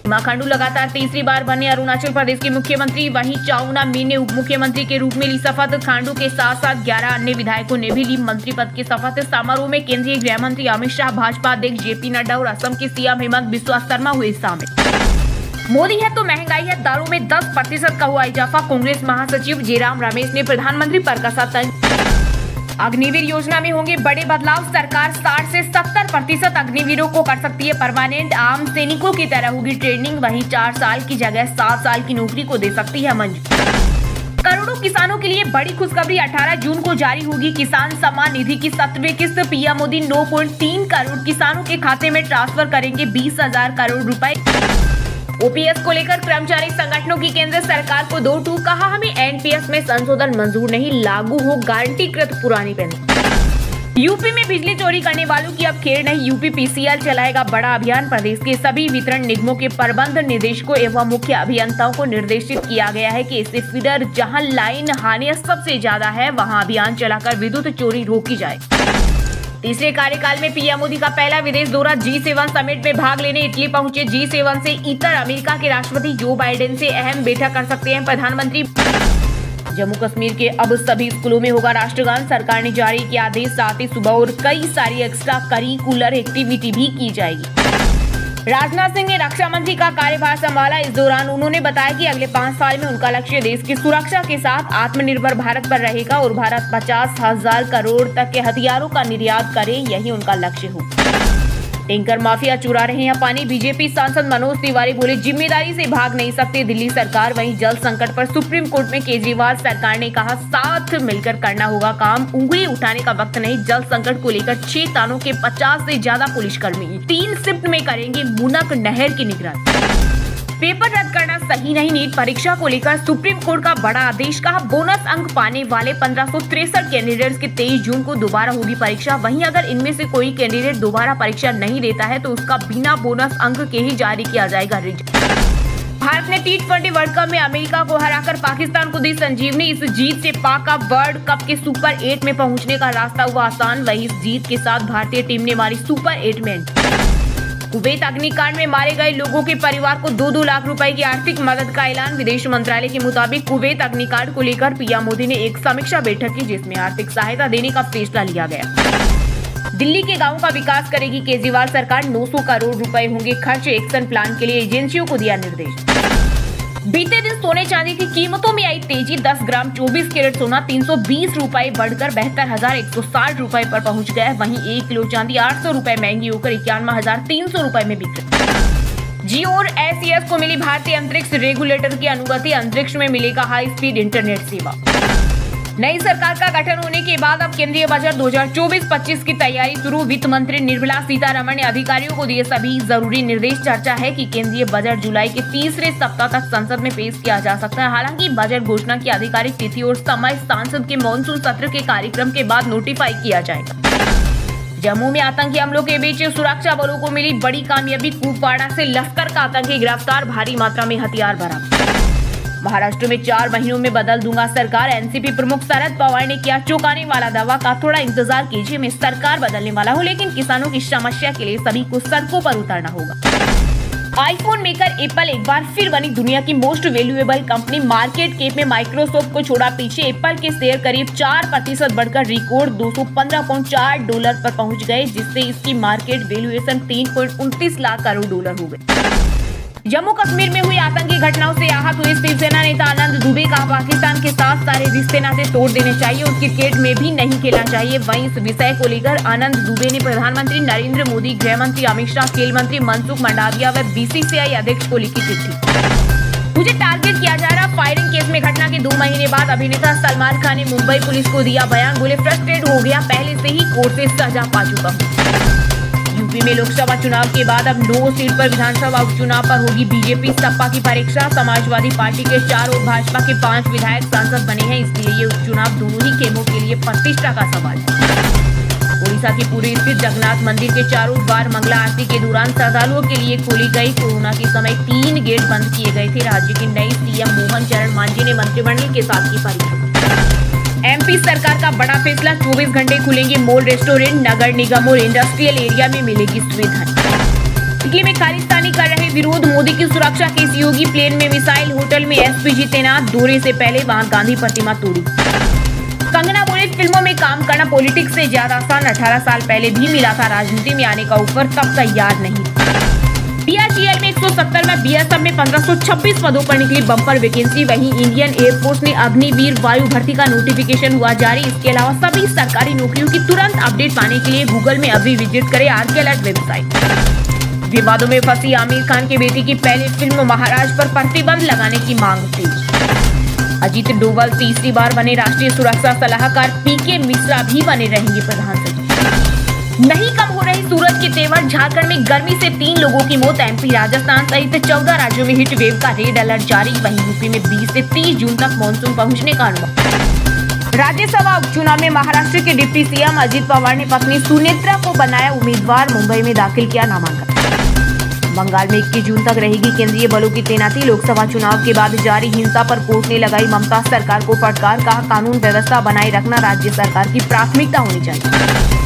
पेमा खांडू लगातार तीसरी बार बने अरुणाचल प्रदेश के मुख्यमंत्री। वहीं चाउना मीन ने उप मुख्यमंत्री के रूप में ली शपथ। खांडू के साथ साथ 11 अन्य विधायकों ने भी ली मंत्री पद की शपथ। समारोह में केंद्रीय गृह मंत्री अमित शाह, भाजपा अध्यक्ष जेपी नड्डा और असम के सीएम हेमंत बिस्वा शर्मा हुए शामिल। मोदी है तो महंगाई है, दालों में 10% का हुआ इजाफा। कांग्रेस महासचिव जयराम रमेश ने प्रधानमंत्री पर कसा तंज। अग्निवीर योजना में होंगे बड़े बदलाव। सरकार 60 से 70% अग्निवीरों को कर सकती है परमानेंट। आम सैनिकों की तरह होगी ट्रेनिंग। वहीं 4 साल की जगह 7 साल की नौकरी को दे सकती है मंजूरी। करोड़ों किसानों के लिए बड़ी खुशखबरी। 18 जून को जारी होगी किसान सम्मान निधि की 7वीं किस्त। पीएम मोदी 9.3 करोड़ किसानों के खाते में ट्रांसफर करेंगे 20,000 करोड़ रुपए। ओपीएस को लेकर कर्मचारी संगठनों की केंद्र सरकार को 2 टूक। कहा, हमें एनपीएस में संशोधन मंजूर नहीं, लागू हो गारंटीकृत पुरानी पेंशन। यूपी में बिजली चोरी करने वालों की अब खेर नहीं। यूपी पीसीएल चलाएगा बड़ा अभियान। प्रदेश के सभी वितरण निगमों के प्रबंध निदेशकों एवं मुख्य अभियंताओं को निर्देशित किया गया है कि इससे फीडर जहां लाइन हानि सबसे ज्यादा है वहां अभियान चलाकर विद्युत चोरी रोकी जाए। तीसरे कार्यकाल में पीएम मोदी का पहला विदेश दौरा। G7 समिट में भाग लेने इटली पहुंचे। G7 से इतर अमेरिका के राष्ट्रपति जो बाइडेन से अहम बैठक कर सकते हैं प्रधानमंत्री। जम्मू कश्मीर के अब सभी स्कूलों में होगा राष्ट्रगान। सरकार ने जारी किया आदेश। साथ ही सुबह और कई सारी एक्स्ट्रा करिकुलर एक्टिविटी भी की जाएगी। राजनाथ सिंह ने रक्षा मंत्री का कार्यभार संभाला। इस दौरान उन्होंने बताया कि अगले 5 साल में उनका लक्ष्य देश की सुरक्षा के साथ आत्मनिर्भर भारत पर रहेगा और भारत 50,000 करोड़ तक के हथियारों का निर्यात करे, यही उनका लक्ष्य हो। टैंकर माफिया चुरा रहे हैं पानी। बीजेपी सांसद मनोज तिवारी बोले, जिम्मेदारी से भाग नहीं सकती दिल्ली सरकार। वहीं जल संकट पर सुप्रीम कोर्ट में केजरीवाल सरकार ने कहा, साथ मिलकर करना होगा काम, उंगली उठाने का वक्त नहीं। जल संकट को लेकर 6 थानों के 50 से ज्यादा पुलिसकर्मी 3 शिफ्ट में करेंगे मुनक नहर की निगरानी। पेपर रद्द करना सही नहीं। नीट परीक्षा को लेकर सुप्रीम कोर्ट का बड़ा आदेश। कहा, बोनस अंक पाने वाले 1563 कैंडिडेट्स की 23 जून को दोबारा होगी परीक्षा। वहीं अगर इनमें से कोई कैंडिडेट दोबारा परीक्षा नहीं देता है तो उसका बिना बोनस अंक के ही जारी किया जाएगा रिजल्ट। भारत ने T20 वर्ल्ड कप में अमेरिका को हराकर पाकिस्तान को दी संजीवनी। इस जीत से पाक का वर्ल्ड कप के सुपर 8 में पहुंचने का रास्ता हुआ आसान। वहीं इस जीत के साथ भारतीय टीम ने मारी सुपर 8 में। कुवैत अग्निकांड में मारे गए लोगों के परिवार को 2-2 लाख रुपए की आर्थिक मदद का ऐलान। विदेश मंत्रालय के मुताबिक कुवैत अग्निकांड को लेकर पीएम मोदी ने एक समीक्षा बैठक की जिसमें आर्थिक सहायता देने का फैसला लिया गया। दिल्ली के गांवों का विकास करेगी केजरीवाल सरकार। 900 करोड़ रुपए होंगे खर्च। एक्शन प्लान के लिए एजेंसियों को दिया निर्देश। बीते दिन सोने चांदी की कीमतों में आई तेजी। 10 ग्राम 24 कैरेट सोना 320 रुपए बढ़कर 72,160 रुपए पर पहुंच गया है। वहीं 1 किलो चांदी 800 रुपए महंगी होकर 91,300 रुपए में बिक रही। जियो और SES को मिली भारतीय अंतरिक्ष रेगुलेटर की अनुमति। अंतरिक्ष में मिलेगा हाई स्पीड इंटरनेट सेवा। नई सरकार का गठन होने के बाद अब केंद्रीय बजट 2024-25 की तैयारी शुरू। वित्त मंत्री निर्मला सीतारमण ने अधिकारियों को दिए सभी जरूरी निर्देश। चर्चा है कि केंद्रीय बजट जुलाई के तीसरे सप्ताह तक संसद में पेश किया जा सकता है। हालांकि बजट घोषणा की आधिकारिक तिथि और समय संसद के मॉनसून सत्र के कार्यक्रम के बाद नोटिफाई किया जाएगा। जम्मू में आतंकी हमलों के बीच सुरक्षा बलों को मिली बड़ी कामयाबी। कुपवाड़ा से लश्कर का आतंकी गिरफ्तार। भारी मात्रा में हथियार बरामद। महाराष्ट्र में 4 महीनों में बदल दूंगा सरकार। एनसीपी प्रमुख शरद पवार ने किया चौंकाने वाला दावा। का थोड़ा इंतजार कीजिए, मैं सरकार बदलने वाला हूं, लेकिन किसानों की समस्या के लिए सभी को सड़कों पर उतरना होगा। आईफोन मेकर एप्पल एक बार फिर बनी दुनिया की most valuable company. Market cap में माइक्रोसॉफ्ट को छोड़ा पीछे। एप्पल के शेयर करीब 4% बढ़कर रिकॉर्ड $215.4 पर पहुंच गए, जिससे इसकी market valuation 3.29 lakh crore dollar हो गई। जम्मू कश्मीर में हुई आतंकी घटनाओं से आहत हुए शिवसेना नेता आनंद दुबे का पाकिस्तान के साथ सारे रिश्ते नाते तोड़ देने चाहिए और क्रिकेट में भी नहीं खेलना चाहिए। वहीं इस विषय को लेकर आनंद दुबे ने प्रधानमंत्री नरेंद्र मोदी, गृह मंत्री अमित शाह, खेल मंत्री मनसुख मंडाविया व BCCI अध्यक्ष को लिखी चिट्ठी। मुझे टारगेट किया जा रहा। फायरिंग केस में घटना के 2 महीने बाद अभिनेता सलमान खान ने मुंबई पुलिस को दिया बयान। बोले, फ्रस्ट्रेट हो गया, पहले से ही कोर्ट से सजा पा चुका हूँ। यूपी में लोकसभा चुनाव के बाद अब 9 सीट पर विधानसभा उपचुनाव पर होगी बीजेपी सपा की परीक्षा। समाजवादी पार्टी के 4 और भाजपा के 5 विधायक सांसद बने हैं, इसलिए ये उपचुनाव दोनों ही खेमों के लिए प्रतिष्ठा का सवाल है। ओडिशा के पुरी स्थित जगन्नाथ मंदिर के चारों द्वार मंगला आरती के दौरान श्रद्धालुओं के लिए खोली गई। कोरोना के समय 3 गेट बंद किए गए थे। राज्य के नए सीएम मोहन चरण मांझी ने मंत्रिमंडल के साथ की परीक्षा। एमपी सरकार का बड़ा फैसला, 24 घंटे खुलेंगे मॉल, रेस्टोरेंट, नगर निगम और इंडस्ट्रियल एरिया में मिलेगी सुविधाएं। दिल्ली में खालिस्तानी कर रहे विरोध, मोदी की सुरक्षा केस, योगी प्लेन में मिसाइल, होटल में एसपीजी तैनात, दौरे से पहले वहां गांधी प्रतिमा तोड़ी। कंगना बोले फिल्मों में काम करना पॉलिटिक्स से ज्यादा आसान, 18 साल पहले भी मिला था, राजनीति में आने का ऑफर तब तैयार नहीं। बीआरजीएल में 170 में बीएसएफ में 1526 पदों पर निकली बम्पर वैकेंसी। वहीं इंडियन एयरफोर्स में अग्निवीर वायु भर्ती का नोटिफिकेशन हुआ जारी। इसके अलावा सभी सरकारी नौकरियों की तुरंत अपडेट पाने के लिए गूगल में अभी विजिट करें आरके अलर्ट वेबसाइट। विवादों में फंसी आमिर खान की बेटी की पहली फिल्म महाराज पर प्रतिबंध लगाने की मांग तेज। अजीत डोभाल तीसरी बार बने राष्ट्रीय सुरक्षा सलाहकार, पीके मिश्रा भी बने रहेंगे प्रधान सचिव। नहीं कम हो रही सूरज के तेवर, झारखंड में गर्मी से 3 लोगों की मौत, एमपी राजस्थान सहित 14 राज्यों में हीट वेव का रेड अलर्ट जारी। वहीं यूपी में 20 से 30 जून तक मानसून पहुंचने का अनुमान। राज्यसभा उपचुनाव में महाराष्ट्र के डिप्टी सीएम अजित पवार ने पत्नी सुनेत्रा को बनाया उम्मीदवार, मुंबई में दाखिल किया नामांकन। बंगाल में 21 जून तक रहेगी केंद्रीय बलों की तैनाती, लोकसभा चुनाव के बाद जारी हिंसा पर कोर्ट ने लगाई ममता सरकार को फटकार, कहा कानून व्यवस्था बनाए रखना राज्य सरकार की प्राथमिकता होनी चाहिए।